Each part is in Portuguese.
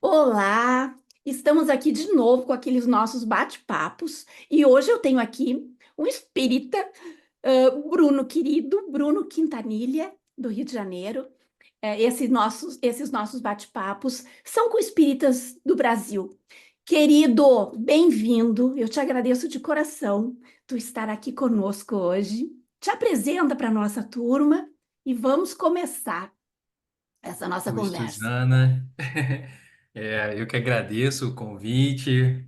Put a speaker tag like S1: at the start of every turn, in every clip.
S1: Olá, estamos aqui de novo com aqueles nossos bate-papos e hoje eu tenho aqui um espírita, Bruno querido, Bruno Quintanilha, do Rio de Janeiro. Esses nossos bate-papos são com espíritas do Brasil. Querido, bem-vindo, eu te agradeço de coração tu estar aqui conosco hoje. Te apresenta para a nossa turma e vamos começar essa nossa
S2: Oi,
S1: conversa.
S2: Suzana. Eu que agradeço o convite,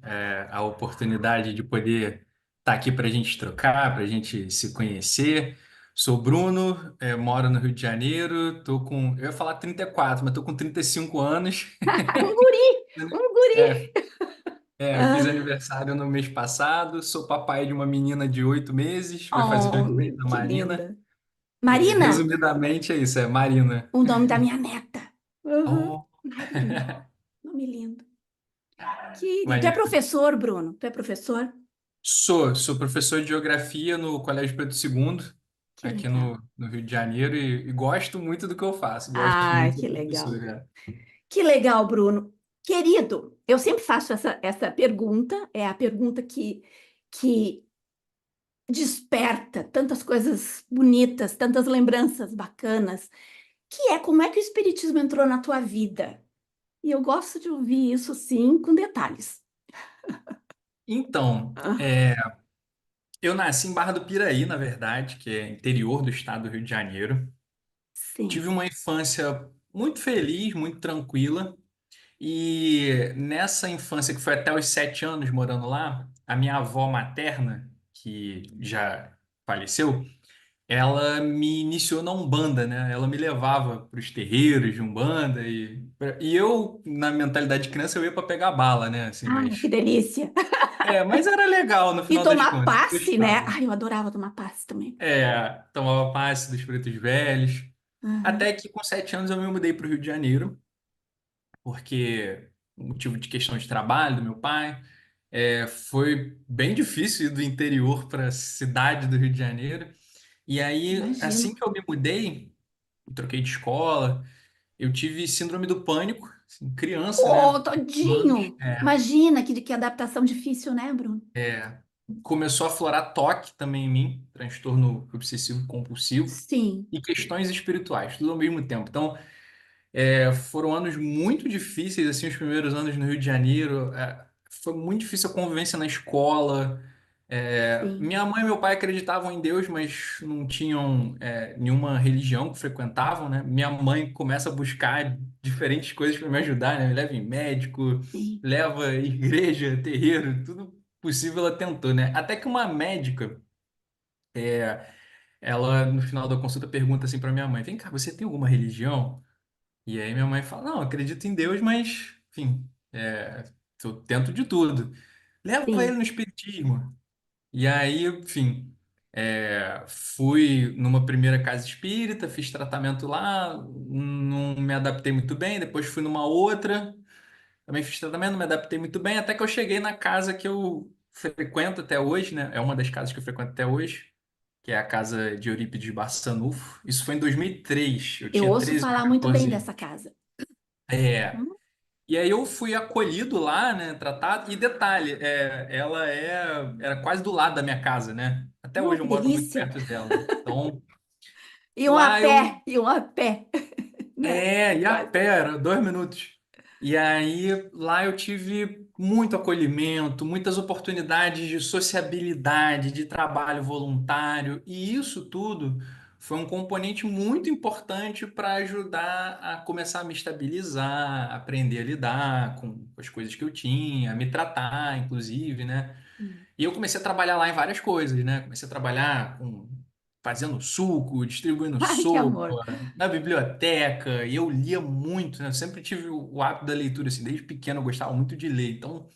S2: a oportunidade de poder estar aqui para a gente trocar, para a gente se conhecer. Sou Bruno, moro no Rio de Janeiro, eu ia falar 34, mas estou com 35 anos.
S1: Um guri, um
S2: É,
S1: guri.
S2: fiz
S1: Ah,
S2: aniversário no mês passado, sou papai de uma menina de 8 meses, vai fazer 8 meses
S1: oh,
S2: da
S1: que
S2: Marina.
S1: linda. Marina,
S2: Resumidamente é isso, é Marina.
S1: o nome da minha neta. Uhum,
S2: Oh,
S1: Marina, nome lindo. Querido, tu é
S2: maneiro.
S1: professor, Bruno? Tu é professor?
S2: Sou professor de geografia no Colégio Pedro II,
S1: Que
S2: aqui
S1: legal.
S2: no Rio de Janeiro, e gosto muito do que eu faço, gosto
S1: Ai,
S2: muito de
S1: que
S2: ser
S1: legal.
S2: professor, cara.
S1: Que legal, Bruno. Querido, eu sempre faço essa pergunta, é a pergunta que desperta tantas coisas bonitas, tantas lembranças bacanas, que é como é que o Espiritismo entrou na tua vida? E eu gosto de ouvir isso, sim, com detalhes.
S2: Então,
S1: Ah,
S2: eu nasci em Barra do Piraí, na verdade, que é interior do estado do Rio de Janeiro.
S1: sim.
S2: Tive uma infância muito feliz, muito tranquila, e nessa infância, que foi até os 7 anos morando lá, a minha avó materna, que já faleceu, ela me iniciou na Umbanda, né? Ela me levava para os terreiros de Umbanda e eu, na mentalidade de criança, eu ia para pegar bala, né? Assim,
S1: Ah, que delícia.
S2: mas era legal no
S1: E
S2: final das
S1: tomar
S2: contas, eu
S1: passe, né?
S2: gostava.
S1: Ai, eu adorava tomar passe também.
S2: Tomava passe dos pretos velhos.
S1: Aham,
S2: Até que com 7 anos eu me mudei para o Rio de Janeiro, porque motivo de questão de trabalho do meu pai. Foi bem difícil ir do interior para a cidade do Rio de Janeiro. E aí, assim
S1: imagino.
S2: que eu me mudei, troquei de escola. Eu tive síndrome do pânico, assim, criança,
S1: Ô,
S2: né? 8 anos.
S1: todinho! Imagina que adaptação difícil, né, Bruno?
S2: Começou a florar toque também em mim, transtorno obsessivo compulsivo
S1: Sim,
S2: e questões espirituais, tudo ao mesmo tempo. Então, foram anos muito difíceis, assim, os primeiros anos no Rio de Janeiro. Foi muito difícil a convivência na escola.
S1: sim,
S2: Minha mãe e meu pai acreditavam em Deus, mas não tinham, nenhuma religião que frequentavam, né? Minha mãe começa a buscar diferentes coisas para me ajudar, né? Me leva em médico,
S1: sim.
S2: leva em igreja, terreiro, tudo possível ela tentou, né? Até que uma médica, ela no final da consulta pergunta assim para minha mãe: Vem cá, você tem alguma religião? E aí minha mãe fala, não, acredito em Deus, mas, enfim, eu tento de tudo. Leva ele
S1: Sim.
S2: no espiritismo. E aí, enfim, fui numa primeira casa espírita, fiz tratamento lá, não me adaptei muito bem, depois fui numa outra, também fiz tratamento, não me adaptei muito bem, até que eu cheguei na casa que eu frequento até hoje, né? É uma das casas que eu frequento até hoje, que é a casa de Eurípides Barçanufo. Isso foi em 2003, eu
S1: Eu
S2: tinha
S1: ouço
S2: 13 para
S1: falar muito bem
S2: 14
S1: dessa
S2: anos.
S1: casa.
S2: É,
S1: Hum,
S2: e aí eu fui acolhido lá, né, tratado. E detalhe, ela era quase do lado da minha casa, né? Até
S1: Oh,
S2: hoje eu
S1: que
S2: moro muito
S1: delícia!
S2: perto dela. Então,
S1: A
S2: lá eu
S1: pé, iam a pé, né?
S2: ia a
S1: Quase.
S2: pé, era 2 minutos. E aí lá eu tive muito acolhimento, muitas oportunidades de sociabilidade, de trabalho voluntário, e isso tudo foi um componente muito importante para ajudar a começar a me estabilizar, aprender a lidar com as coisas que eu tinha, me tratar, inclusive, né?
S1: Hum.
S2: E eu comecei a trabalhar lá em várias coisas, né? Comecei a trabalhar fazendo suco, distribuindo
S1: Ai, que amor!
S2: sopa, na biblioteca, e eu lia muito, né? Eu sempre tive o hábito da leitura, assim, desde pequeno eu gostava muito de ler. Então,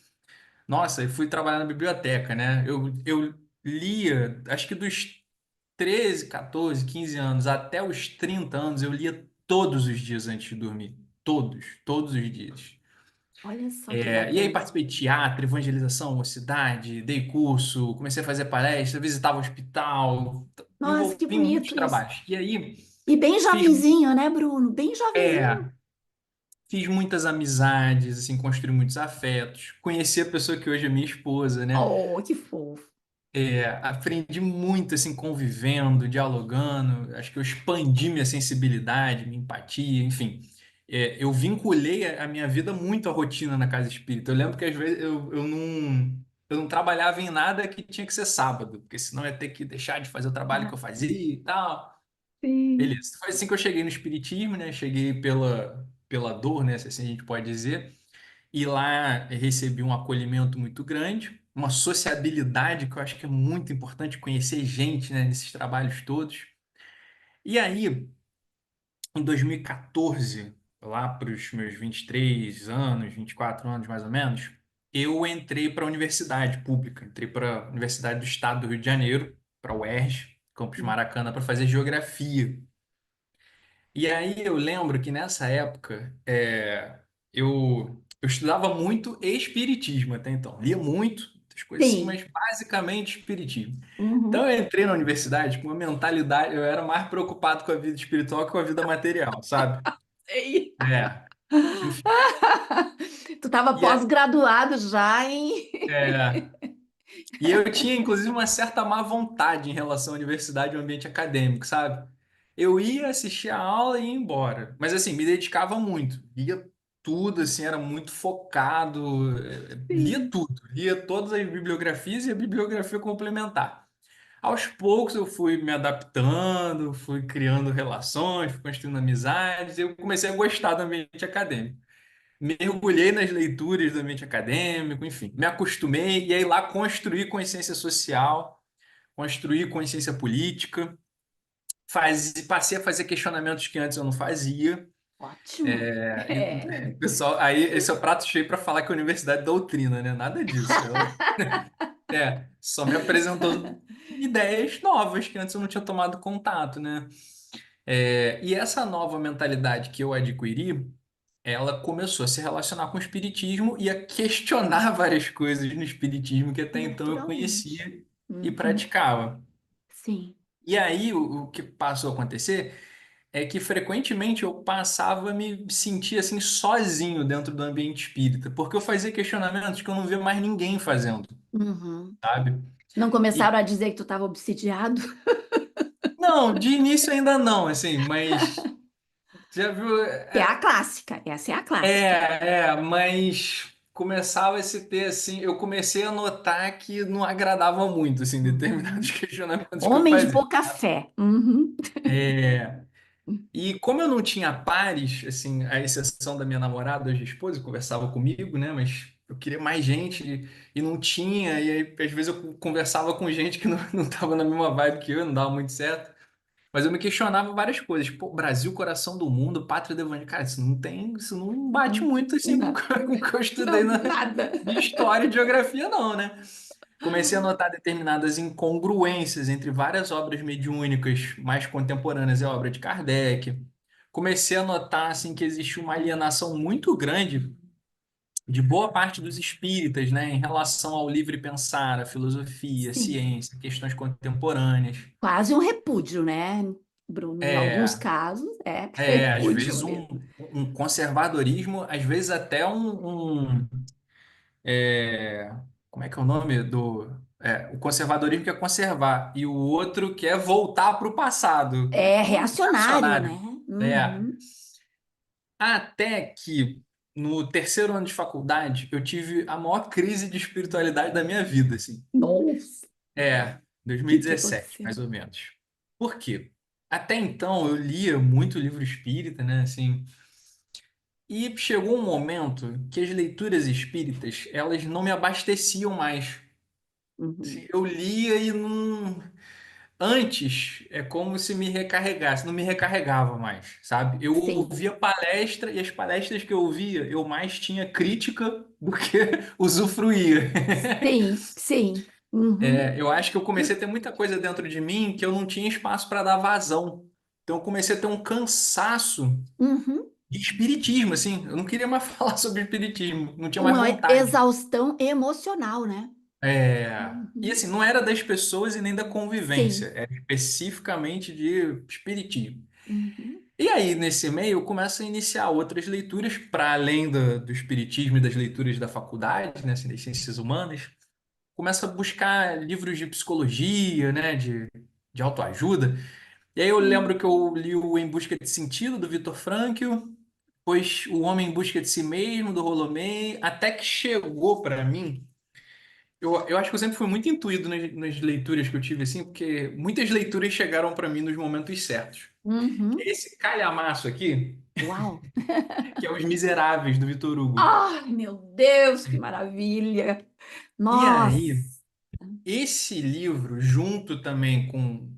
S2: nossa, eu fui trabalhar na biblioteca, né? Eu lia, acho que dos 13, 14, 15 anos até os 30 anos, eu lia todos os dias antes de dormir. Todos os dias.
S1: Olha só que
S2: E aí
S1: bacana.
S2: participei de teatro, evangelização, mocidade, dei curso, comecei a fazer palestra, visitava o hospital, me
S1: Nossa,
S2: envolvi
S1: que
S2: em muitos
S1: bonito isso.
S2: trabalhos. E aí
S1: E bem
S2: fiz,
S1: jovenzinho, né, Bruno? Bem
S2: é,
S1: jovenzinho.
S2: fiz muitas amizades, assim, construí muitos afetos, conheci a pessoa que hoje é minha esposa, né?
S1: Oh, que fofo.
S2: Aprendi muito, assim, convivendo, dialogando. Acho que eu expandi minha sensibilidade, minha empatia, enfim. Eu vinculei a minha vida muito à rotina na casa espírita. Eu lembro que às vezes eu não trabalhava em nada que tinha que ser sábado, porque senão eu ia ter que deixar de fazer o trabalho que
S1: Ah,
S2: eu fazia e tal.
S1: sim,
S2: Beleza. Foi assim que eu cheguei no espiritismo, né? Cheguei pela dor, né? Se assim a gente pode dizer. E lá recebi um acolhimento muito grande, uma sociabilidade que eu acho que é muito importante conhecer gente, né, nesses trabalhos todos. E aí, em 2014, lá para os meus 23 anos, 24 anos mais ou menos, eu entrei para a universidade pública, entrei para a Universidade do Estado do Rio de Janeiro, para a UERJ, Campus Maracanã, para fazer geografia. E aí eu lembro que nessa época eu estudava muito espiritismo até então. Lia muito, muitas coisas assim,
S1: sim.
S2: mas basicamente espiritismo. Então
S1: Uhum.
S2: eu entrei na universidade com uma mentalidade, eu era mais preocupado com a vida espiritual que com a vida material, sabe?
S1: Sei.
S2: É, enfim.
S1: Tu estava
S2: E, a-
S1: pós-graduado já em.
S2: é, e eu tinha, inclusive, uma certa má vontade em relação à universidade e ao ambiente acadêmico, sabe? Eu ia assistir a aula e ia embora. Mas, assim, me dedicava muito. Lia tudo, assim, era muito focado. Lia
S1: Sim.
S2: tudo. Lia todas as bibliografias e a bibliografia complementar. Aos poucos eu fui me adaptando, fui criando relações, fui construindo amizades. Eu comecei a gostar do ambiente acadêmico. Mergulhei nas leituras do ambiente acadêmico, enfim, me acostumei e aí lá construí consciência social, construí consciência política, passei a fazer questionamentos que antes eu não fazia.
S1: Ótimo.
S2: Pessoal, aí esse é o prato cheio para falar que a universidade é doutrina, né? Nada disso. Só me apresentou ideias novas que antes eu não tinha tomado contato, né? E essa nova mentalidade que eu adquiri ela começou a se relacionar com o espiritismo e a questionar várias coisas no espiritismo que até então eu
S1: Naturalmente.
S2: conhecia e
S1: Uhum.
S2: praticava.
S1: Sim.
S2: E aí o que passou a acontecer é que frequentemente eu passava a me sentir assim sozinho dentro do ambiente espírita, porque eu fazia questionamentos que eu não via mais ninguém fazendo,
S1: Uhum.
S2: sabe?
S1: Não
S2: E
S1: começaram a dizer que tu estava obsidiado?
S2: não, de início ainda não, assim, mas já viu?
S1: Que é a clássica. Essa é a clássica.
S2: Mas começava a se ter assim, eu comecei a notar que não agradava muito, assim, determinados
S1: Uhum.
S2: questionamentos que eu
S1: Homem de
S2: fazia.
S1: pouca fé. Uhum.
S2: É, e como eu não tinha pares, assim, à exceção da minha namorada, hoje esposa, que conversava comigo, né, mas eu queria mais gente e não tinha, e aí às vezes eu conversava com gente que não estava na mesma vibe que eu, não dava muito certo. Mas eu me questionava várias coisas. Pô, Brasil, coração do mundo, pátria do evangelho. Cara, isso não bate muito assim com o que
S1: Não,
S2: com o que eu estudei
S1: não, nada.
S2: de história e de geografia, não, né? Comecei a notar determinadas incongruências entre várias obras mediúnicas mais contemporâneas e a obra de Kardec. Comecei a notar assim que existe uma alienação muito grande de boa parte dos espíritas, né, em relação ao livre pensar, à filosofia, à
S1: Sim.
S2: ciência, questões contemporâneas.
S1: Quase um repúdio, né, Bruno? Em alguns
S2: É,
S1: casos, é
S2: Às
S1: repúdio
S2: vezes
S1: mesmo.
S2: um conservadorismo, às vezes até como é que é o nome o conservadorismo quer conservar e o outro quer voltar para o passado. É
S1: É
S2: um
S1: reacionário, né?
S2: reacionário. É.
S1: Uhum.
S2: Até que no terceiro ano de faculdade eu tive a maior crise de espiritualidade da minha vida, assim.
S1: Nossa, o que
S2: 2017,
S1: aconteceu?
S2: mais ou menos. Por quê? Até então eu lia muito livro espírita, né, assim. E chegou um momento que as leituras espíritas, elas não me abasteciam mais.
S1: Uhum.
S2: Se eu lia e não... Antes, é como se me recarregasse, não me recarregava mais, sabe? Eu
S1: Sim,
S2: ouvia palestra e as palestras que eu ouvia, eu mais tinha crítica do que usufruía.
S1: sim, sim. Uhum.
S2: Eu acho que eu comecei a ter muita coisa dentro de mim que eu não tinha espaço para dar vazão. Então eu comecei a ter um cansaço
S1: Uhum.
S2: de espiritismo, assim. Eu não queria mais falar sobre espiritismo, não tinha mais
S1: Uma
S2: vontade.
S1: exaustão emocional, né?
S2: E
S1: Uhum.
S2: assim, não era das pessoas e nem da convivência,
S1: Sim.
S2: era especificamente de espiritismo.
S1: Uhum.
S2: E aí, nesse meio, eu começo a iniciar outras leituras, para além do espiritismo e das leituras da faculdade, né, assim, das ciências humanas. Começo a buscar livros de psicologia, né, de autoajuda. E aí eu lembro
S1: Hum.
S2: que eu li o Em Busca de Sentido, do Viktor Frankl, depois O Homem em Busca de Si Mesmo, do Rollo May, até que chegou para mim. Eu acho que eu sempre fui muito intuído nas leituras que eu tive, assim, porque muitas leituras chegaram para mim nos momentos certos.
S1: Uhum.
S2: Esse calhamaço aqui,
S1: Uau!
S2: que é Os Miseráveis, do Vitor Hugo.
S1: Ai, meu Deus, que maravilha!
S2: E
S1: Nossa!
S2: aí, esse livro, junto também com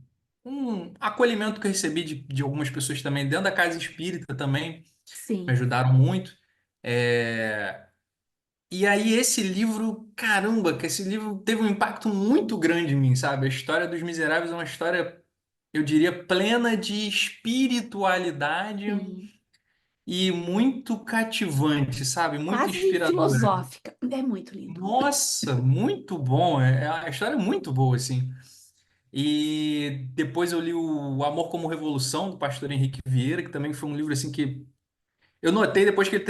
S2: um acolhimento que eu recebi de algumas pessoas também, dentro da casa espírita também, me
S1: Sim,
S2: ajudaram muito. É, E aí, esse livro, caramba, que esse livro teve um impacto muito grande em mim, sabe? A história dos Miseráveis é uma história, eu diria, plena de espiritualidade
S1: sim.
S2: e muito cativante, sabe? Muito
S1: Quase
S2: inspiradora.
S1: filosófica. É muito lindo.
S2: Nossa, muito bom. A história é muito boa, assim. E depois eu li o Amor como Revolução, do pastor Henrique Vieira, que também foi um livro assim que eu notei depois que ele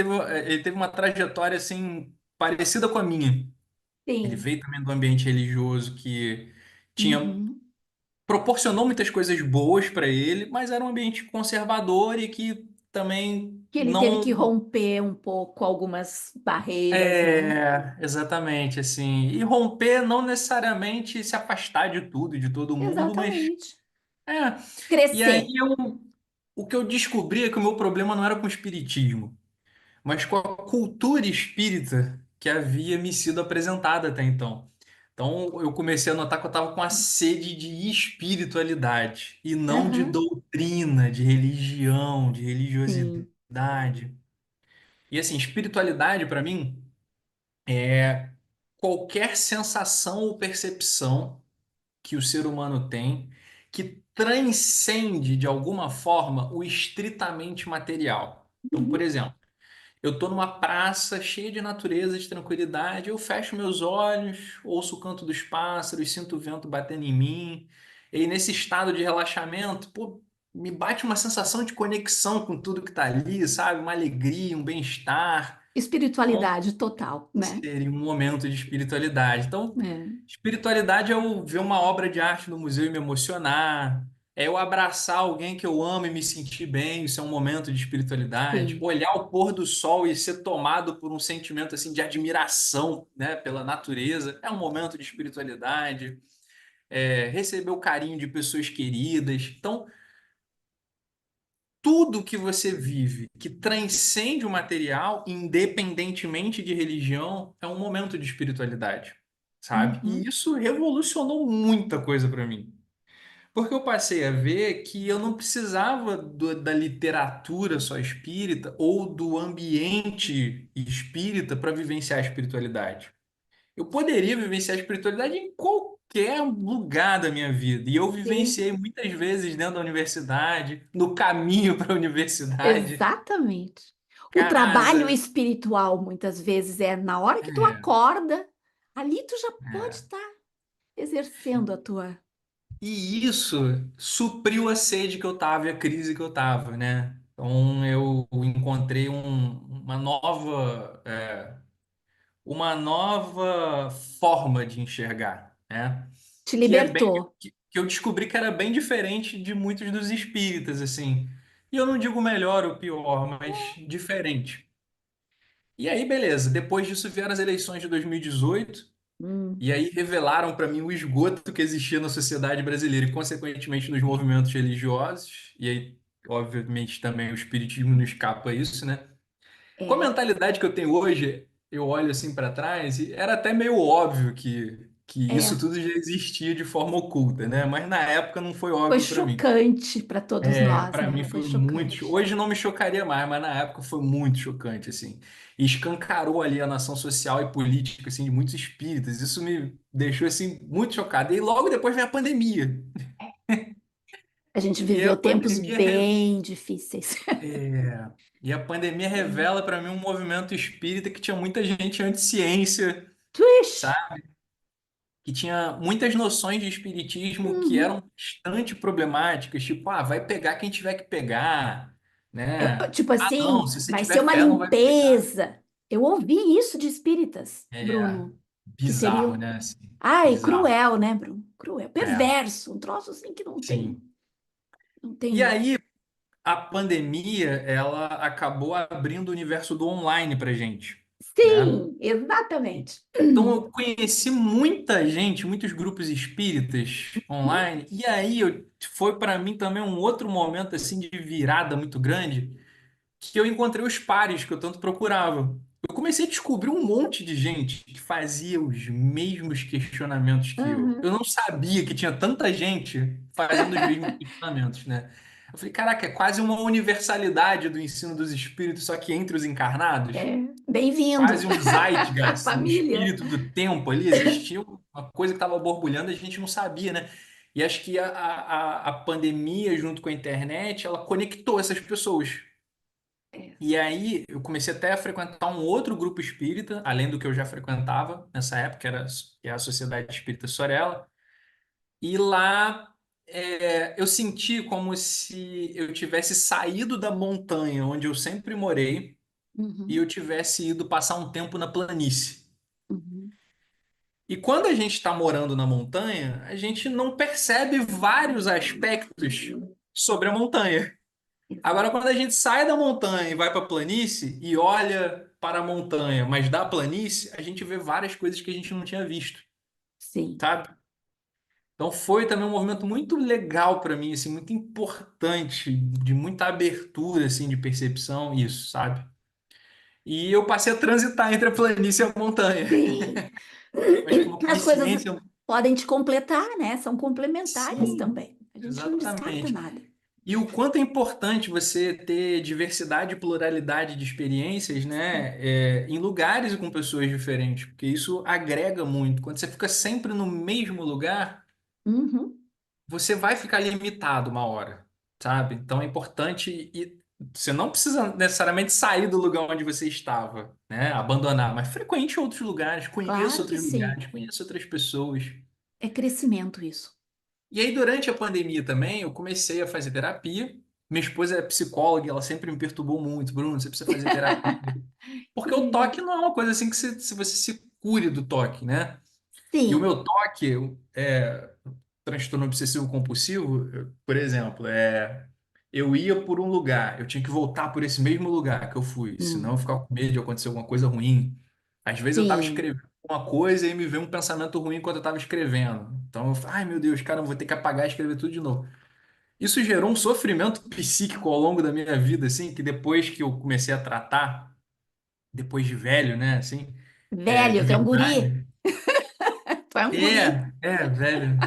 S2: teve uma trajetória assim parecida com a minha. Ele
S1: Sim.
S2: veio também do ambiente religioso que tinha
S1: Uhum.
S2: proporcionou muitas coisas boas para ele, mas era um ambiente conservador e que também
S1: Que ele teve que
S2: não
S1: romper um pouco algumas barreiras, né?
S2: exatamente assim. E romper não necessariamente se afastar de tudo e de todo mundo, mas
S1: Exatamente.
S2: é. E aí
S1: Crescer.
S2: o que eu descobri é que o meu problema não era com o espiritismo, mas com a cultura espírita que havia me sido apresentada até então. Então eu comecei a notar que eu estava com a sede de espiritualidade e não de
S1: Aham.
S2: doutrina, de religião, de
S1: Sim.
S2: religiosidade. E assim, espiritualidade para mim é qualquer sensação ou percepção que o ser humano tem que transcende de alguma forma o estritamente material. Então, por
S1: Uhum.
S2: exemplo, eu estou numa praça cheia de natureza, de tranquilidade, eu fecho meus olhos, ouço o canto dos pássaros, sinto o vento batendo em mim, e aí, nesse estado de relaxamento, pô, me bate uma sensação de conexão com tudo que está ali, sabe? Uma alegria, um bem-estar. Então,
S1: Espiritualidade total, né?
S2: seria um momento de espiritualidade. Então,
S1: É.
S2: espiritualidade é eu ver uma obra de arte no museu e me emocionar. É eu abraçar alguém que eu amo e me sentir bem, isso é um momento de espiritualidade.
S1: Sim.
S2: Olhar o pôr do sol e ser tomado por um sentimento assim de admiração, né, pela natureza, é um momento de espiritualidade. Receber o carinho de pessoas queridas. Então, tudo que você vive que transcende o material, independentemente de religião, é um momento de espiritualidade, sabe? E
S1: Uhum.
S2: isso revolucionou muita coisa para mim. Porque eu passei a ver que eu não precisava da literatura só espírita ou do ambiente espírita para vivenciar a espiritualidade. Eu poderia vivenciar a espiritualidade em qualquer lugar da minha vida. E eu
S1: Sim.
S2: vivenciei muitas vezes dentro da universidade, no caminho para a universidade,
S1: Exatamente. O trabalho
S2: casa.
S1: espiritual, muitas vezes, é na hora que tu
S2: É,
S1: acorda, ali tu já pode
S2: é.
S1: estar exercendo a tua.
S2: E isso supriu a sede que eu tava e a crise que eu tava, né? Então eu encontrei uma nova forma de enxergar, né?
S1: Te
S2: Que é bem
S1: libertou.
S2: que eu descobri que era bem diferente de muitos dos espíritas, assim. E eu não digo melhor ou pior, mas diferente. E aí, beleza. Depois disso vieram as eleições de 2018,
S1: Hum,
S2: e aí revelaram para mim o esgoto que existia na sociedade brasileira e, consequentemente, nos movimentos religiosos. E aí, obviamente, também o espiritismo não escapa a isso, né? Com a
S1: é,
S2: mentalidade que eu tenho hoje, eu olho assim para trás e era até meio óbvio que isso
S1: é.
S2: tudo já existia de forma oculta, né? Mas na época não foi
S1: Foi
S2: óbvio para mim.
S1: chocante para todos nós,
S2: Para
S1: né?
S2: mim
S1: Foi
S2: foi muito.
S1: chocante.
S2: Hoje não me chocaria mais, mas na época foi muito chocante, assim. E escancarou ali a nação social e política, assim, de muitos espíritas. Isso me deixou, assim, muito chocado. E logo depois veio a pandemia.
S1: A gente
S2: E a
S1: viveu tempos
S2: pandemia,
S1: bem difíceis.
S2: é, e a pandemia
S1: Sim.
S2: revela para mim um movimento espírita que tinha muita gente anti-ciência,
S1: Twish!
S2: sabe? Que tinha muitas noções de espiritismo que
S1: Uhum.
S2: eram bastante problemáticas, tipo, vai pegar quem tiver que pegar. né?
S1: Tipo
S2: Ah, não,
S1: assim,
S2: se você
S1: vai ser
S2: tiver
S1: uma
S2: fé, não vai pegar.
S1: limpeza. Eu ouvi isso de espíritas,
S2: É
S1: Bruno, que
S2: bizarro,
S1: seria,
S2: né? Assim,
S1: ai,
S2: bizarro.
S1: cruel, né, Bruno? Cruel,
S2: É,
S1: perverso, um troço assim que
S2: sim.
S1: não
S2: E
S1: tem.
S2: aí, a pandemia, ela acabou abrindo o universo do online pra gente, né?
S1: Sim, exatamente.
S2: Então eu conheci muita gente, muitos grupos espíritas online, e aí foi para mim também um outro momento assim de virada muito grande, que eu encontrei os pares que eu tanto procurava. Eu comecei a descobrir um monte de gente que fazia os mesmos questionamentos que eu. Eu
S1: Uhum.
S2: não sabia que tinha tanta gente fazendo os mesmos questionamentos, né? Eu falei, caraca, é quase uma universalidade do ensino dos espíritos, só que entre os encarnados.
S1: É, bem-vindo,
S2: Quase um zeitgeist, um
S1: família.
S2: espírito do tempo ali. Existia uma coisa que estava borbulhando, e a gente não sabia, né? E acho que a pandemia, junto com a internet, ela conectou essas pessoas.
S1: É.
S2: E aí eu comecei até a frequentar um outro grupo espírita, além do que eu já frequentava nessa época, que é a Sociedade Espírita Sorella. E lá eu senti como se eu tivesse saído da montanha onde eu sempre morei e eu
S1: Uhum,
S2: tivesse ido passar um tempo na planície.
S1: uhum.
S2: E quando a gente está morando na montanha, a gente não percebe vários aspectos sobre a montanha. Agora,
S1: Exato.
S2: quando a gente sai da montanha e vai para a planície e olha para a montanha, mas da planície, a gente vê várias coisas que a gente não tinha visto,
S1: Sim.
S2: sabe? Então foi também um movimento muito legal para mim, assim, muito importante, de muita abertura assim de percepção, isso, sabe? E eu passei a transitar entre a planície e a montanha.
S1: Sim.
S2: Acho que uma
S1: As coisas
S2: coincidência.
S1: podem te completar, né? São complementares
S2: Sim,
S1: também. A gente não descarta
S2: exatamente.
S1: nada.
S2: E o quanto é importante você ter diversidade e pluralidade de experiências,
S1: Sim.
S2: né, em lugares e com pessoas diferentes, porque isso agrega muito. Quando você fica sempre no mesmo lugar,
S1: Uhum,
S2: você vai ficar limitado uma hora, sabe? Então é importante e você não precisa necessariamente sair do lugar onde você estava, né, abandonar, mas frequente outros lugares, conheça
S1: claro que
S2: outros
S1: sim.
S2: lugares, conheça outras pessoas.
S1: É crescimento isso.
S2: E aí, durante a pandemia também, eu comecei a fazer terapia. Minha esposa é psicóloga e ela sempre me perturbou muito. Bruno, você precisa fazer terapia.
S1: Que
S2: Porque o
S1: legal.
S2: toque não é uma coisa assim que se você se cure do toque, né? E o
S1: Sim,
S2: meu toque, transtorno obsessivo compulsivo, por exemplo, eu ia por um lugar, eu tinha que voltar por esse mesmo lugar que eu fui, senão eu
S1: hum,
S2: ficava com medo de acontecer alguma coisa ruim. Às vezes eu estava
S1: sim.
S2: escrevendo uma coisa e me veio um pensamento ruim enquanto eu estava escrevendo. Então eu falei, ai meu Deus, cara, eu vou ter que apagar e escrever tudo de novo. Isso gerou um sofrimento psíquico ao longo da minha vida, assim, que depois que eu comecei a tratar, depois de velho, né, assim, de
S1: Velho, tu é um guri.
S2: verdade.
S1: Tu é um guri.
S2: Velho.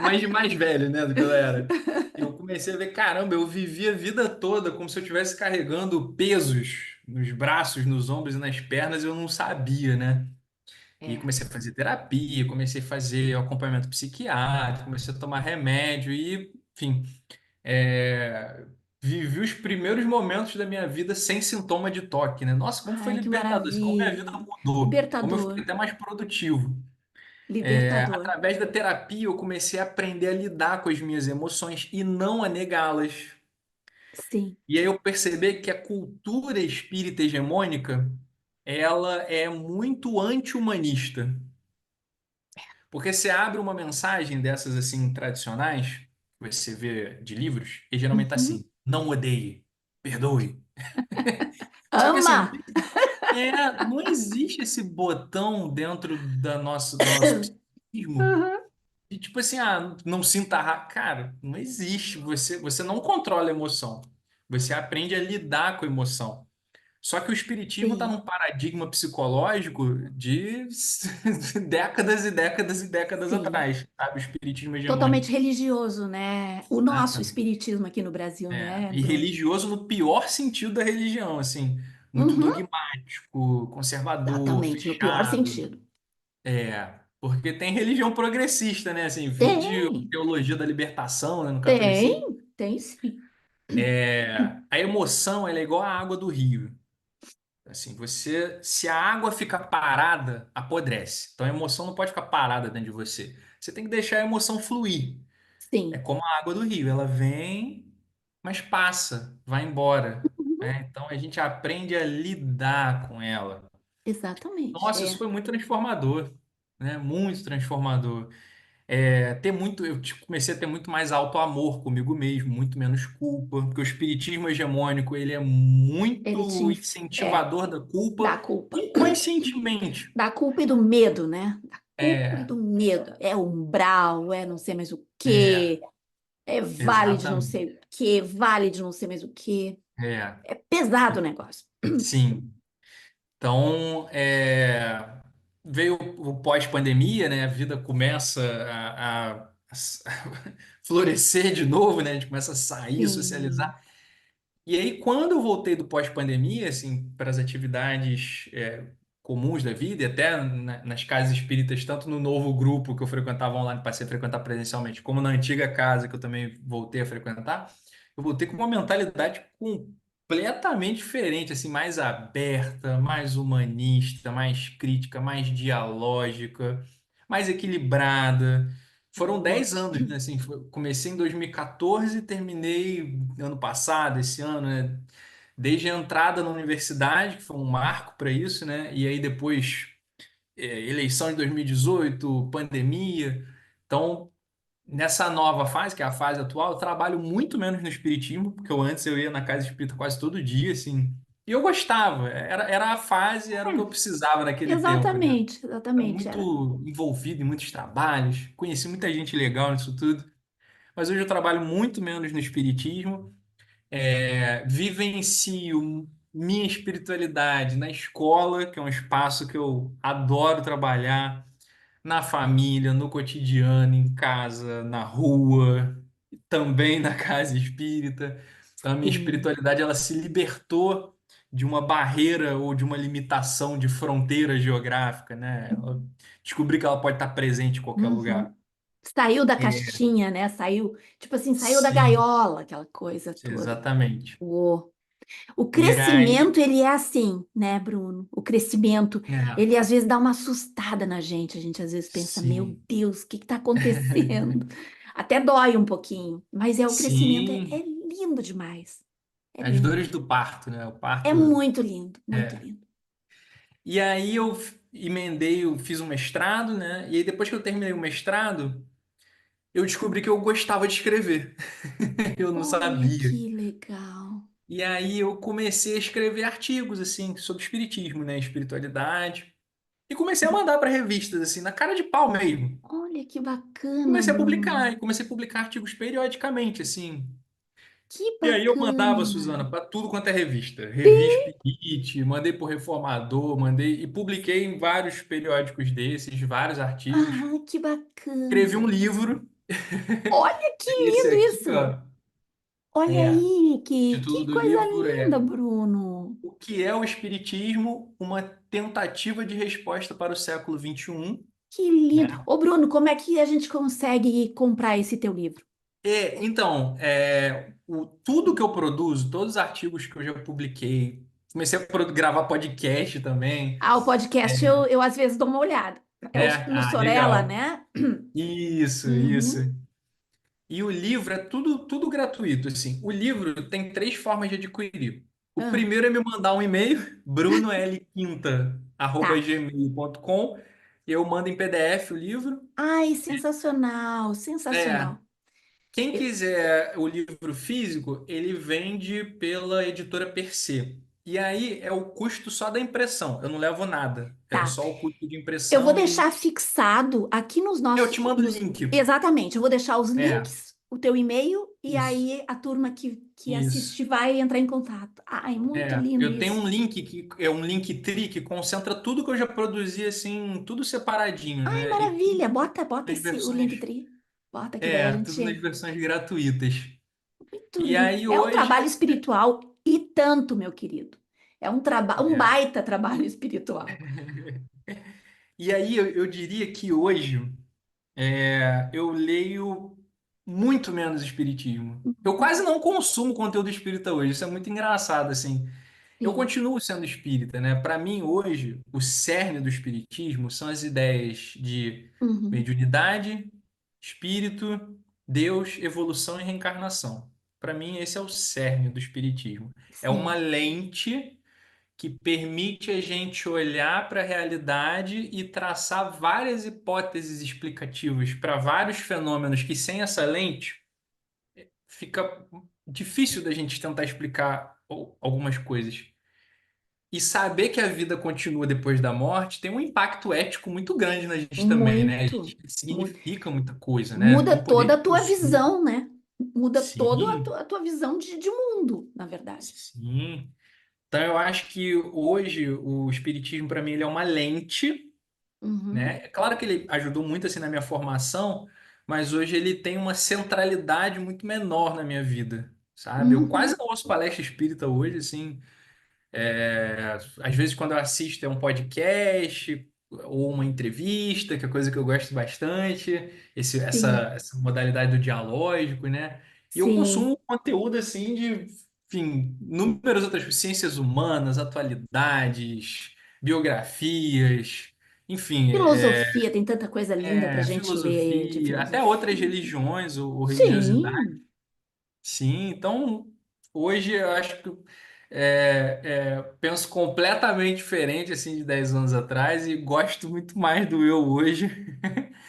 S2: Mas de mais velho, né, do que eu era. Eu comecei a ver, caramba, eu vivi a vida toda como se eu estivesse carregando pesos nos braços, nos ombros e nas pernas, e eu não sabia, né? E
S1: É.
S2: comecei a fazer terapia, comecei a fazer acompanhamento psiquiátrico, comecei a tomar remédio e, enfim, é, vivi os primeiros momentos da minha vida sem sintoma de toque, né? Nossa, como foi
S1: Ai, que
S2: libertador, assim, como minha vida
S1: maravilha.
S2: mudou, como eu fiquei
S1: Libertador.
S2: até mais produtivo.
S1: Libertador.
S2: Através da terapia, eu comecei a aprender a lidar com as minhas emoções e não a negá-las.
S1: Sim.
S2: E aí eu percebi que a cultura espírita hegemônica, ela é muito anti-humanista. Porque você abre uma mensagem dessas assim tradicionais, que você vê de livros, e geralmente tá
S1: Uhum.
S2: assim: não odeie, perdoe. Só que assim,
S1: Ama.
S2: não existe esse botão dentro do nosso psiquismo.
S1: Uhum.
S2: E tipo assim, não sinta raiva. Cara, não existe. Você não controla a emoção. Você aprende a lidar com a emoção. Só que o espiritismo está num
S1: Sim,
S2: paradigma psicológico de décadas e décadas e décadas
S1: sim.
S2: atrás, sabe? O espiritismo hegemônico.
S1: Totalmente religioso, né? O nosso
S2: Exatamente.
S1: espiritismo aqui no Brasil, né,
S2: E
S1: Bruno?
S2: religioso no pior sentido da religião, assim, muito
S1: Uhum.
S2: dogmático, conservador,
S1: Exatamente, no pior
S2: fechado.
S1: sentido.
S2: Porque tem religião progressista, né? Assim, vide
S1: Tem,
S2: teologia da libertação, né, no catolicismo.
S1: tem sim.
S2: A emoção, ela é igual a água do rio. Assim, se a água fica parada, apodrece. Então a emoção não pode ficar parada dentro de você. Você tem que deixar a emoção fluir. É
S1: Sim.
S2: como a água do rio, ela vem, mas passa, vai embora,
S1: Uhum.
S2: né? Então a gente aprende a lidar com ela.
S1: Exatamente.
S2: Nossa, isso
S1: É,
S2: foi muito transformador, né? Muito transformador. Comecei a ter muito mais auto-amor comigo mesmo, muito menos culpa, porque o espiritismo hegemônico, ele é
S1: ele te,
S2: muito
S1: é,
S2: incentivador da
S1: da
S2: culpa
S1: culpa.
S2: inconscientemente.
S1: Da culpa e do medo, né? Da culpa e
S2: É,
S1: do medo. É umbral, é não sei mais o
S2: é,
S1: quê, é vale de não sei
S2: exatamente.
S1: o quê, vale de não sei mais o quê.
S2: É,
S1: É pesado o negócio.
S2: sim. Então, veio o pós-pandemia, né? A vida começa a florescer de novo, né? A gente começa a sair,
S1: Sim,
S2: socializar. E aí, quando eu voltei do pós-pandemia, assim, para as atividades comuns da vida, e até nas casas espíritas, tanto no novo grupo que eu frequentava online, passei a frequentar presencialmente, como na antiga casa que eu também voltei a frequentar, eu voltei com uma mentalidade completamente diferente, assim, mais aberta, mais humanista, mais crítica, mais dialógica, mais equilibrada. Foram
S1: boa.
S2: 10 anos, né? Assim, comecei em 2014 e terminei ano passado, esse ano, né? Desde a entrada na universidade, que foi um marco para isso, né? E aí depois, eleição de 2018, pandemia. Então, nessa nova fase, que é a fase atual, eu trabalho muito menos no espiritismo, porque eu ia na casa espírita quase todo dia, assim. E eu gostava, era a fase, era o que eu precisava naquele tempo, né?
S1: Exatamente,
S2: Era
S1: exatamente. Era.
S2: muito envolvido em muitos trabalhos, conheci muita gente legal nisso tudo, mas hoje eu trabalho muito menos no espiritismo, vivencio minha espiritualidade na escola, que é um espaço que eu adoro trabalhar, na família, no cotidiano, em casa, na rua, também na casa espírita. Então, a minha
S1: Sim.
S2: espiritualidade ela se libertou de uma barreira ou de uma limitação de fronteira geográfica, né? Descobri que ela pode estar presente em qualquer lugar.
S1: Uhum. Saiu da
S2: É,
S1: caixinha, né? Saiu, tipo assim, saiu da
S2: sim,
S1: gaiola, aquela coisa toda.
S2: exatamente.
S1: O
S2: E aí,
S1: crescimento, ele é assim, né, Bruno? O crescimento,
S2: é,
S1: ele às vezes dá uma assustada na gente. A gente às vezes pensa, meu
S2: sim,
S1: Deus, o que está acontecendo? Até dói um pouquinho, mas é o crescimento, é
S2: sim,
S1: lindo demais. É
S2: as
S1: lindo.
S2: dores do parto, né? O
S1: É
S2: parto.
S1: muito lindo, muito
S2: É.
S1: lindo.
S2: E aí eu emendei, eu fiz um mestrado, né? E aí depois que eu terminei o mestrado, eu descobri que eu gostava de escrever. Eu não
S1: Olha
S2: sabia.
S1: que legal.
S2: E aí eu comecei a escrever artigos assim sobre espiritismo, né, espiritualidade, e comecei a mandar para revistas assim, na cara de pau mesmo.
S1: Olha que bacana,
S2: Comecei a publicar,
S1: Bruno.
S2: e comecei a publicar artigos periodicamente assim.
S1: Que
S2: E aí eu mandava,
S1: bacana.
S2: Suzana, para tudo quanto é revista. Revista Espírita, mandei por Reformador, mandei e publiquei em vários periódicos desses, vários artigos.
S1: Ah, que
S2: Escrevi um
S1: bacana.
S2: livro,
S1: Olha que
S2: esse
S1: lindo
S2: aqui,
S1: isso.
S2: ó.
S1: Olha
S2: É, o
S1: aí,
S2: título
S1: que
S2: do
S1: coisa
S2: livro
S1: linda,
S2: é
S1: Bruno.
S2: O que é o Espiritismo? Uma tentativa de resposta para o século XXI,
S1: Que lindo.
S2: né?
S1: Ô, Bruno, como é que a gente consegue comprar esse teu livro?
S2: Então, tudo que eu produzo, todos os artigos que eu já publiquei, comecei a gravar podcast também.
S1: Ah, o podcast eu às vezes dou uma olhada. É no Sorella,
S2: Legal.
S1: né?
S2: Isso, isso.
S1: Uhum.
S2: E o livro é tudo gratuito, assim. O livro tem três formas de adquirir. O
S1: Ah,
S2: primeiro é me mandar um e-mail,
S1: tá.
S2: brunolquinta@gmail.com. Eu mando em PDF o livro.
S1: Ai, sensacional,
S2: É,
S1: sensacional.
S2: quem
S1: Eu-
S2: quiser o livro físico, ele vende pela editora Persê. E aí é o custo só da impressão. Eu não levo nada. É
S1: tá.
S2: só o custo de
S1: Eu vou
S2: impressão e
S1: deixar fixado aqui nos
S2: eu te
S1: nossos.
S2: mando o link.
S1: Exatamente, eu vou deixar os
S2: É,
S1: links, o teu e-mail, e
S2: isso,
S1: aí a turma que
S2: isso.
S1: assiste vai entrar em contato. Ai, muito lindo
S2: Eu tenho
S1: isso.
S2: um link que é um Linktree que concentra tudo que eu já produzi assim, tudo separadinho,
S1: Ai,
S2: né? E tudo
S1: maravilha. Bota
S2: nas
S1: o
S2: versões,
S1: Linktree. Bota que daí a
S2: tudo nas
S1: gente.
S2: versões gratuitas.
S1: Muito
S2: E
S1: lindo.
S2: aí
S1: É um
S2: hoje
S1: trabalho espiritual e tanto, meu querido. É um
S2: é,
S1: baita trabalho espiritual.
S2: e aí eu diria que hoje eu leio muito menos espiritismo. Eu quase não consumo conteúdo espírita hoje. Isso é muito engraçado, assim. Eu
S1: Sim.
S2: continuo sendo espírita, né? Para mim, hoje, o cerne do espiritismo são as ideias de
S1: Uhum.
S2: mediunidade, espírito, Deus, evolução e reencarnação. para mim, esse é o cerne do espiritismo. É uma
S1: Sim,
S2: lente que permite a gente olhar para a realidade e traçar várias hipóteses explicativas para vários fenômenos que, sem essa lente, fica difícil da gente tentar explicar algumas coisas. E saber que a vida continua depois da morte tem um impacto ético muito grande na gente também, né? A gente
S1: muito, muito.
S2: significa muita coisa, né?
S1: Muda
S2: Tem um poder
S1: toda
S2: de
S1: a tua
S2: consumo.
S1: visão, né? Muda toda
S2: Sim,
S1: a tua visão de mundo, na verdade.
S2: sim. Então eu acho que hoje o espiritismo para mim ele é uma lente,
S1: Uhum,
S2: né? É claro que ele ajudou muito assim na minha formação, mas hoje ele tem uma centralidade muito menor na minha vida, sabe? Eu quase
S1: uhum,
S2: não ouço palestra espírita hoje, assim. Às vezes, quando eu assisto, é um podcast ou uma entrevista, que é coisa que eu gosto bastante,
S1: sim,
S2: essa modalidade do dialógico, né? E eu
S1: sim.
S2: consumo conteúdo assim de, enfim, inúmeras outras coisas, ciências humanas, atualidades, biografias, enfim,
S1: Filosofia, tem tanta coisa linda para a gente ler de
S2: filosofia, até outras
S1: filosofia.
S2: religiões ou religiosidade.
S1: Sim,
S2: Sim, então hoje eu acho que penso completamente diferente assim de 10 anos atrás e gosto muito mais do eu hoje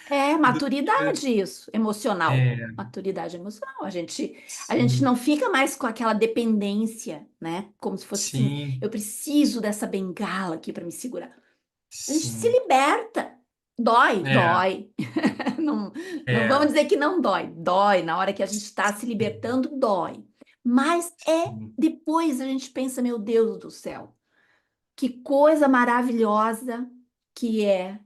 S1: é
S2: do
S1: maturidade isso, emocional.
S2: é,
S1: Maturidade emocional. A gente não
S2: sim,
S1: fica mais com aquela dependência, né? Como se fosse assim, eu
S2: sim,
S1: preciso dessa bengala aqui para me segurar. A gente se
S2: sim,
S1: liberta. Dói,
S2: é,
S1: dói. Não, não vamos
S2: é,
S1: dizer que não dói. Dói na hora que a gente está se
S2: sim,
S1: libertando, dói. Mas é
S2: sim,
S1: depois a gente pensa, meu Deus do céu, que coisa maravilhosa que é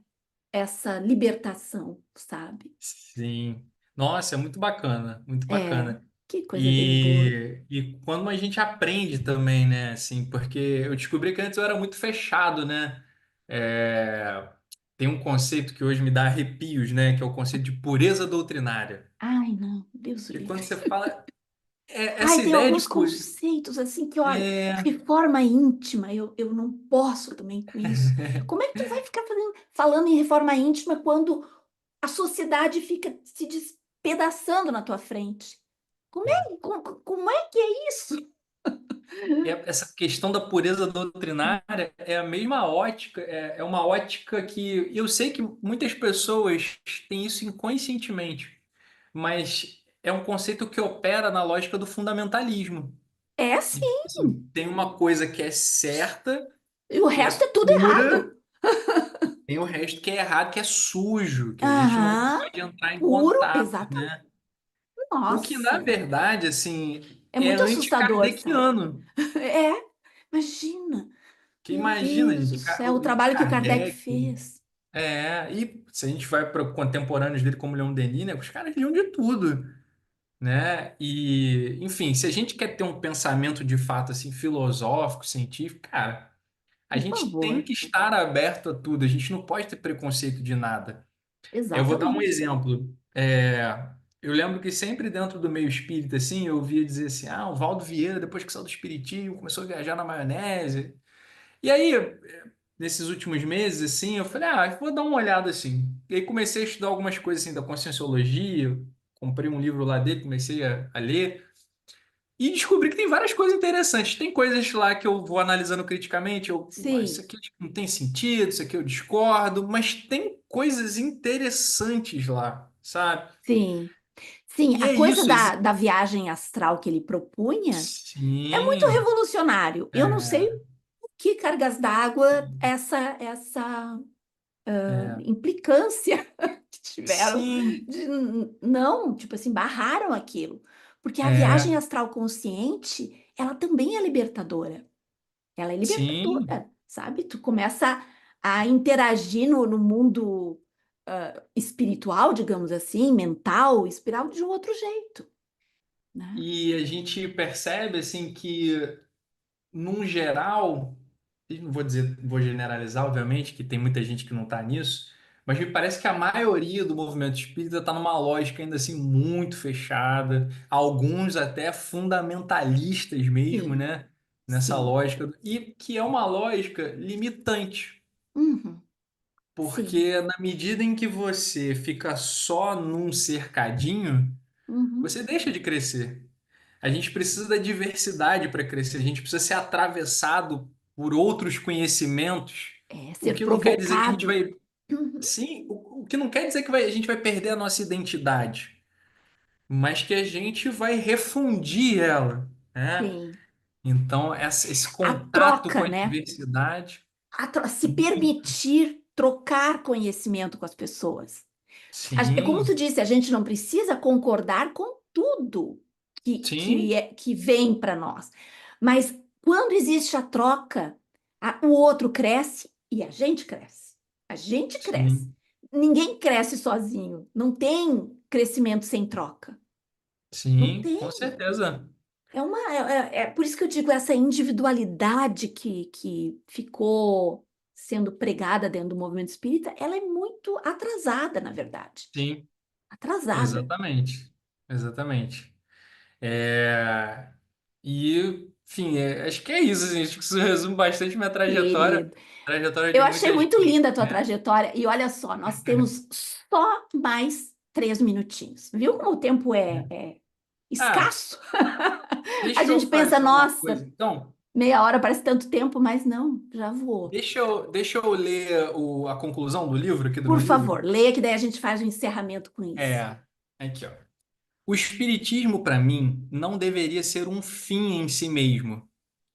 S1: essa libertação, sabe?
S2: sim. Nossa, é muito bacana, muito
S1: É,
S2: bacana.
S1: que coisa bem boa.
S2: E quando a gente aprende também, né, assim, porque eu descobri que antes eu era muito fechado, né? É, tem um conceito que hoje me dá arrepios, né? Que é o conceito de pureza doutrinária.
S1: Ai, não, Deus o
S2: Que quando
S1: livre.
S2: você fala
S1: Ai,
S2: essa
S1: tem
S2: ideia de
S1: alguns conceitos assim que, olha,
S2: é,
S1: reforma íntima, eu não posso também com isso. Como é que tu vai ficar falando em reforma íntima quando a sociedade fica se despedaçando na tua frente? Como é que é isso?
S2: essa questão da pureza doutrinária é a mesma ótica, é uma ótica que eu sei que muitas pessoas têm isso inconscientemente, mas é um conceito que opera na lógica do fundamentalismo.
S1: É
S2: E,
S1: assim,
S2: tipo assim, tem uma coisa que é certa,
S1: e o
S2: que é
S1: resto é tudo
S2: pura,
S1: errado.
S2: tem o resto que é errado, que é sujo, que a gente não
S1: Aham,
S2: pode entrar em
S1: puro,
S2: contato,
S1: exatamente.
S2: né? O que, na
S1: Nossa,
S2: verdade, assim,
S1: é
S2: é
S1: muito assustador, sabe?
S2: anti-kardeciano.
S1: É, imagina.
S2: Que
S1: Meu
S2: imagina,
S1: Deus do
S2: gente,
S1: céu, o
S2: o
S1: trabalho que o Kardec
S2: Kardec.
S1: fez.
S2: E se a gente vai para contemporâneos dele como Leon Denis, né, os caras liam de tudo, né? E, enfim, se a gente quer ter um pensamento de fato assim filosófico, científico, cara, a
S1: Por
S2: gente tem
S1: favor.
S2: que estar aberto a tudo. A gente não pode ter preconceito de nada. Eu vou dar um
S1: Exatamente.
S2: exemplo. Eu lembro que sempre dentro do meio espírita, assim, eu ouvia dizer assim, o Valdo Vieira, depois que saiu do espiritismo, começou a viajar na maionese. E aí, nesses últimos meses, assim, eu falei, vou dar uma olhada, assim. E aí comecei a estudar algumas coisas, assim, da Conscienciologia, comprei um livro lá dele, comecei a ler, e descobri que tem várias coisas interessantes. Tem coisas lá que eu vou analisando criticamente, isso
S1: Sim,
S2: aqui não tem sentido, isso aqui eu discordo, mas tem coisas interessantes lá, sabe?
S1: sim. Sim,
S2: E
S1: a
S2: é
S1: coisa
S2: isso,
S1: da viagem astral que ele propunha é muito
S2: sim,
S1: revolucionário. Eu não sei
S2: é,
S1: que cargas d'água essa
S2: é,
S1: implicância que tiveram
S2: sim,
S1: de não, tipo assim, barraram aquilo. Porque a viagem
S2: é,
S1: astral consciente, ela também é libertadora. Ela é
S2: sim.
S1: libertadora, sabe? Tu começa a interagir no mundo espiritual, digamos assim, mental, espiral de um outro jeito, né?
S2: E a gente percebe assim que, num geral, eu não vou dizer, vou generalizar, obviamente, que tem muita gente que não está nisso, mas me parece que a maioria do movimento espírita está numa lógica ainda assim muito fechada, alguns até fundamentalistas mesmo,
S1: Sim,
S2: né? Nessa
S1: sim.
S2: lógica, e que é uma lógica limitante,
S1: Uhum, sim.
S2: porque na medida em que você fica só num cercadinho,
S1: Uhum,
S2: você deixa de crescer. A gente precisa da diversidade para crescer, a gente precisa ser atravessado por outros conhecimentos,
S1: É
S2: o
S1: ser
S2: que não quer dizer que a gente
S1: provocado.
S2: vai.
S1: Uhum.
S2: Sim, o que não quer dizer que a gente vai perder a nossa identidade, mas que a gente vai refundir ela, né?
S1: Sim.
S2: Então, esse
S1: A
S2: contato com
S1: troca,
S2: a
S1: né?
S2: diversidade.
S1: Se permitir trocar conhecimento com as pessoas. É como tu
S2: Sim,
S1: disse, a gente não precisa concordar com tudo
S2: sim,
S1: que vem para nós. Mas quando existe a troca, o outro cresce e a gente cresce. A gente cresce.
S2: sim,
S1: Ninguém cresce sozinho. Não tem crescimento sem troca. Não
S2: sim, com
S1: tem.
S2: certeza.
S1: É por isso que eu digo essa individualidade que ficou sendo pregada dentro do movimento espírita, ela é muito atrasada, na verdade.
S2: Sim,
S1: Atrasada.
S2: exatamente. Exatamente. É, e, enfim, acho que é isso, assim, acho que isso resume bastante minha trajetória,
S1: Querido.
S2: trajetória de
S1: Eu achei
S2: muita
S1: muito
S2: gente,
S1: linda a tua
S2: né?
S1: trajetória. E olha só, nós temos só mais 3 minutinhos. Viu como o tempo é
S2: Ah,
S1: escasso? A
S2: deixa eu
S1: gente pensa,
S2: fazer uma
S1: nossa,
S2: coisa. Então,
S1: meia hora parece tanto tempo, mas não, já voou.
S2: deixa eu ler a conclusão do livro, aqui do
S1: Por
S2: meu livro.
S1: favor, leia que daí a gente faz o encerramento com isso.
S2: É, aqui, ó. O espiritismo, para mim, não deveria ser um fim em si mesmo.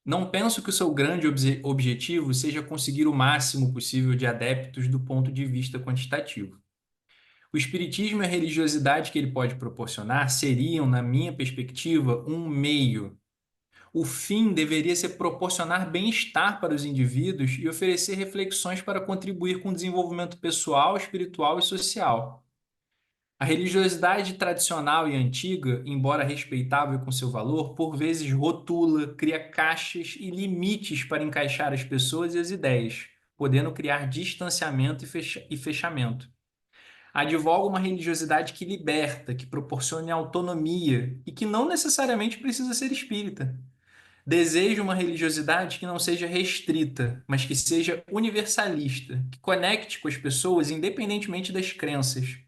S2: Não penso que o seu grande objetivo seja conseguir o máximo possível de adeptos do ponto de vista quantitativo. O espiritismo e a religiosidade que ele pode proporcionar seriam, na minha perspectiva, um meio. O fim deveria ser proporcionar bem-estar para os indivíduos e oferecer reflexões para contribuir com o desenvolvimento pessoal, espiritual e social. A religiosidade tradicional e antiga, embora respeitável com seu valor, por vezes rotula, cria caixas e limites para encaixar as pessoas e as ideias, podendo criar distanciamento e fechamento. Advoga uma religiosidade que liberta, que proporcione autonomia e que não necessariamente precisa ser espírita. Desejo uma religiosidade que não seja restrita, mas que seja universalista, que conecte com as pessoas independentemente das crenças.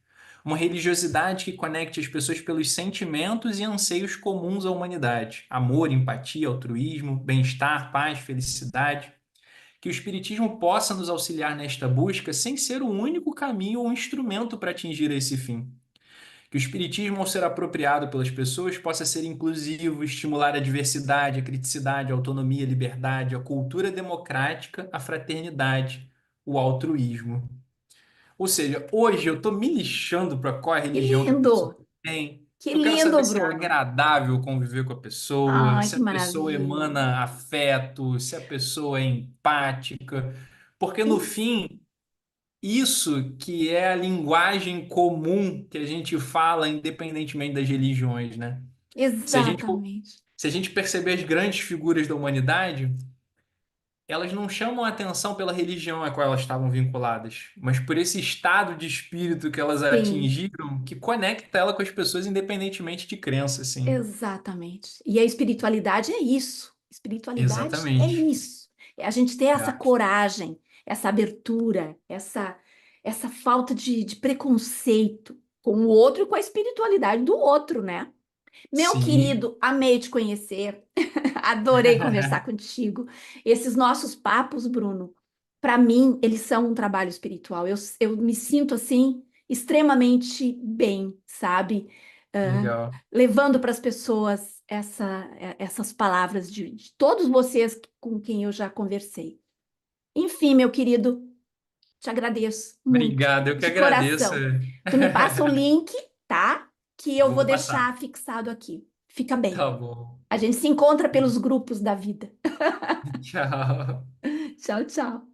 S2: Uma religiosidade que conecte as pessoas pelos sentimentos e anseios comuns à humanidade: amor, empatia, altruísmo, bem-estar, paz, felicidade. Que o Espiritismo possa nos auxiliar nesta busca sem ser o único caminho ou instrumento para atingir esse fim. Que o espiritismo, ao ser apropriado pelas pessoas, possa ser inclusivo, estimular a diversidade, a criticidade, a autonomia, a liberdade, a cultura democrática, a fraternidade, o altruísmo. Ou seja, hoje eu estou me lixando para qual é a
S1: Que
S2: religião que a
S1: lindo!
S2: pessoa tem.
S1: Que
S2: Eu quero saber
S1: lindo,
S2: se é
S1: Bruno!
S2: agradável conviver com a pessoa,
S1: Ai,
S2: se
S1: que
S2: a pessoa
S1: maravilha!
S2: emana afeto, se a pessoa é empática. Porque no
S1: Isso,
S2: fim, isso que é a linguagem comum que a gente fala, independentemente das religiões, né? Se a gente, for-
S1: exatamente.
S2: se a gente perceber as grandes figuras da humanidade, elas não chamam a atenção pela religião a qual elas estavam vinculadas, mas por esse estado de espírito que elas
S1: Sim,
S2: atingiram, que conecta ela com as pessoas independentemente de crença, assim.
S1: exatamente. E a espiritualidade é isso. Espiritualidade é
S2: Exatamente.
S1: isso. É a gente ter essa
S2: É.
S1: coragem, essa abertura, essa falta de preconceito com o outro e com a espiritualidade do outro, né? Meu
S2: Sim.
S1: querido, amei te conhecer. Adorei conversar contigo. Esses nossos papos, Bruno, para mim, eles são um trabalho espiritual. Eu me sinto assim, extremamente bem, sabe? Ah,
S2: Legal.
S1: levando para as pessoas essas palavras de todos vocês com quem eu já conversei. Enfim, meu querido, te agradeço muito,
S2: Obrigado, eu que
S1: de
S2: agradeço.
S1: coração. Tu me passa o link, tá? Que eu vou
S2: Vou passar.
S1: deixar fixado aqui. Fica bem.
S2: Tá bom.
S1: A gente se encontra pelos grupos da vida.
S2: Tchau.
S1: Tchau, tchau.